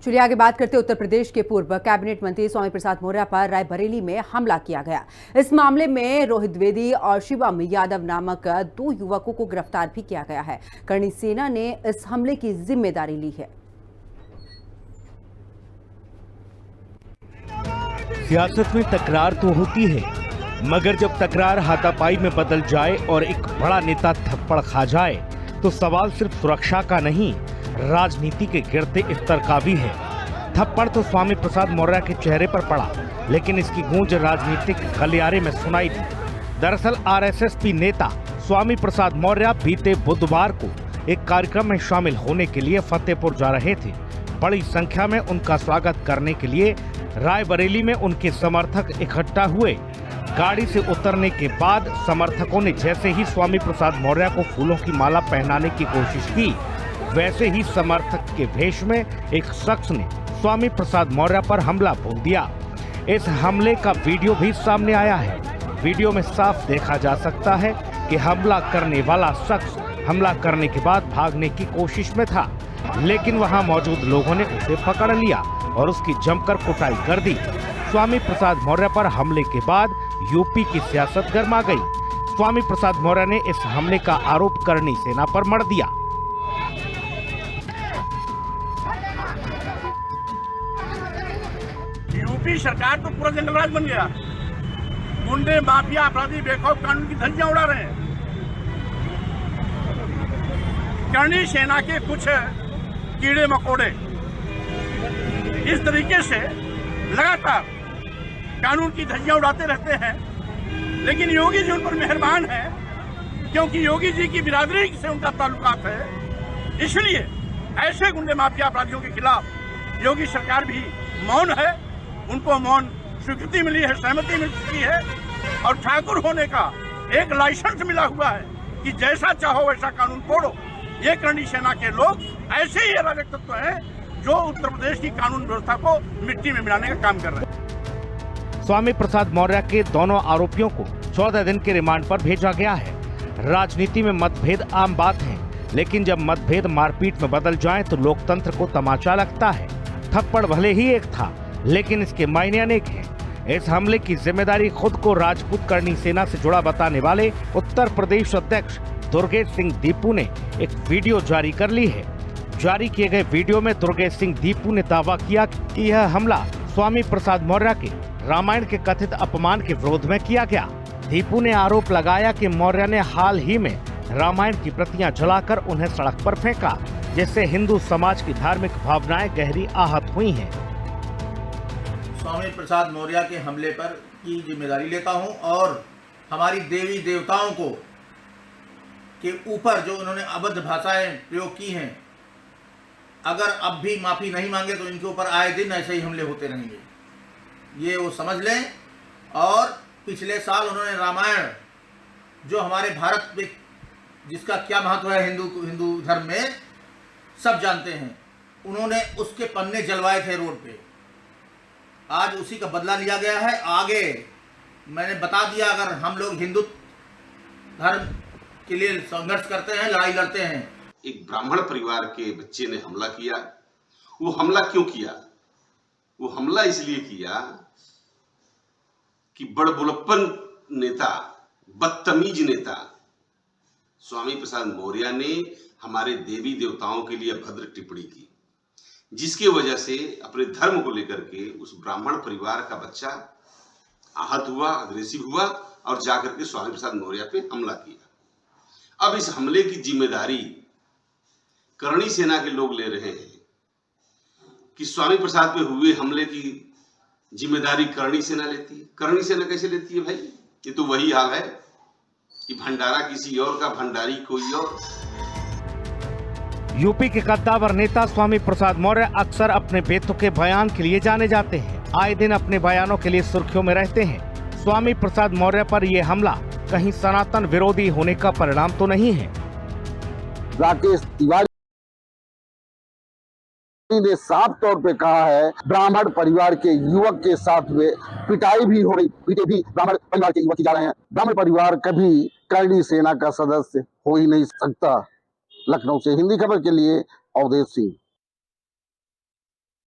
चलिए आगे बात करते हैं। उत्तर प्रदेश के पूर्व कैबिनेट मंत्री स्वामी प्रसाद मौर्य पर रायबरेली में हमला किया गया। इस मामले में रोहित द्विवेदी और शिवम यादव नामक 2 युवकों को गिरफ्तार भी किया गया है। करणी सेना ने इस हमले की जिम्मेदारी ली है। सियासत में तकरार तो होती है, मगर जब तकरार हाथापाई में बदल जाए और एक बड़ा नेता थप्पड़ खा जाए तो सवाल सिर्फ सुरक्षा का नहीं, राजनीति के गिरते स्तर का भी है। थप्पड़ तो स्वामी प्रसाद मौर्य के चेहरे पर पड़ा, लेकिन इसकी गूंज राजनीतिक गलियारे में सुनाई दी। दरअसल आरएसएस नेता स्वामी प्रसाद मौर्य बीते बुधवार को एक कार्यक्रम में शामिल होने के लिए फतेहपुर जा रहे थे। बड़ी संख्या में उनका स्वागत करने के लिए रायबरेली में उनके समर्थक इकट्ठा हुए। गाड़ी से उतरने के बाद समर्थकों ने जैसे ही स्वामी प्रसाद मौर्य को फूलों की माला पहनाने की कोशिश की, वैसे ही समर्थक के भेष में एक शख्स ने स्वामी प्रसाद मौर्य पर हमला बोल दिया। इस हमले का वीडियो भी सामने आया है। वीडियो में साफ देखा जा सकता है कि हमला करने वाला शख्स हमला करने के बाद भागने की कोशिश में था, लेकिन वहां मौजूद लोगों ने उसे पकड़ लिया और उसकी जमकर कुटाई कर दी। स्वामी प्रसाद मौर्य पर हमले के बाद यूपी की सियासत गर्मा गई। स्वामी प्रसाद मौर्य ने इस हमले का आरोप करणी सेना पर मढ़ दिया। यूपी सरकार तो पूरा जंगलराज बन गया। गुंडे, माफिया, अपराधी बेखौफ कानून की धज्जियां उड़ा रहे हैं। करणी सेना के कुछ कीड़े मकोड़े इस तरीके से लगातार कानून की धज्जियां उड़ाते रहते हैं, लेकिन योगी जी उन पर मेहरबान है, क्योंकि योगी जी की बिरादरी से उनका ताल्लुकात है। इसलिए ऐसे गुंडे, माफिया, अपराधियों के खिलाफ योगी सरकार भी मौन है। उनको मौन स्वीकृति मिली है, सहमति मिल चुकी है और ठाकुर होने का एक लाइसेंस मिला हुआ है कि जैसा चाहो वैसा कानून तोड़ो। ये करणी सेना के लोग ऐसे ही अराजक तत्व हैं जो उत्तर प्रदेश की कानून व्यवस्था को मिट्टी में मिलाने का काम कर रहे हैं। स्वामी प्रसाद मौर्य के दोनों आरोपियों को 14 दिन के रिमांड पर भेजा गया है। राजनीति में मतभेद आम बात है, लेकिन जब मतभेद मारपीट में बदल जाए तो लोकतंत्र को तमाचा लगता है। थप्पड़ भले ही एक था, लेकिन इसके मायने अनेक हैं। इस हमले की जिम्मेदारी खुद को राजपूत करणी सेना से जुड़ा बताने वाले उत्तर प्रदेश अध्यक्ष दुर्गेश सिंह दीपू ने एक वीडियो जारी कर ली है। जारी किए गए वीडियो में दुर्गेश सिंह दीपू ने दावा किया कि यह हमला स्वामी प्रसाद मौर्य के रामायण के कथित अपमान के विरोध में किया गया। दीपू ने आरोप लगाया कि मौर्य ने हाल ही में रामायण की प्रतियां जलाकर उन्हें सड़क पर फेंका, जिससे हिंदू समाज की धार्मिक भावनाएं गहरी आहत हुई हैं। स्वामी प्रसाद मौर्य के हमले पर की जिम्मेदारी लेता हूं और हमारी देवी देवताओं को के ऊपर जो उन्होंने अभद्र भाषाएं प्रयोग की हैं, अगर अब भी माफ़ी नहीं मांगे तो इनके ऊपर आए दिन ऐसे ही हमले होते रहेंगे, ये वो समझ लें। और पिछले साल उन्होंने रामायण, जो हमारे भारत में जिसका क्या महत्व है हिंदू धर्म में सब जानते हैं, उन्होंने उसके पन्ने जलवाए थे रोड पे। आज उसी का बदला लिया गया है। आगे मैंने बता दिया, अगर हम लोग हिंदू धर्म के लिए संघर्ष करते हैं, लड़ाई लड़ते हैं। एक ब्राह्मण परिवार के बच्चे ने हमला किया। वो हमला क्यों किया? वो हमला इसलिए किया कि बड़बुलप्पन नेता, बदतमीज नेता स्वामी प्रसाद मौर्य ने हमारे देवी देवताओं के लिए अभद्र टिप्पणी की, जिसकी वजह से अपने धर्म को लेकर के उस ब्राह्मण परिवार का बच्चा आहत हुआ, अग्रेसिव हुआ और जाकर के स्वामी प्रसाद मौर्य पे हमला किया। अब इस हमले की जिम्मेदारी करणी सेना के लोग ले रहे हैं कि स्वामी प्रसाद पे हुए हमले की जिम्मेदारी करणी सेना लेती है। करणी सेना कैसे लेती है भाई? ये तो वही हाल है कि भंडारा किसी और का, भंडारी कोई और। यूपी के कद्दावर नेता स्वामी प्रसाद मौर्य अक्सर अपने बेतुके बयान के लिए जाने जाते हैं। आए दिन अपने बयानों के लिए सुर्खियों में रहते हैं। स्वामी प्रसाद मौर्य पर यह हमला कहीं सनातन विरोधी होने का परिणाम तो नहीं है। राकेश तिवारी ने साफ तौर पे कहा है, ब्राह्मण परिवार के युवक के साथ में पिटाई भी हो रही, पीटे भी ब्राह्मण परिवार के युवक जा रहे हैं। ब्राह्मण परिवार कभी करणी सेना का सदस्य हो ही नहीं सकता। लखनऊ से हिंदी खबर के लिए अवधेश सिंह।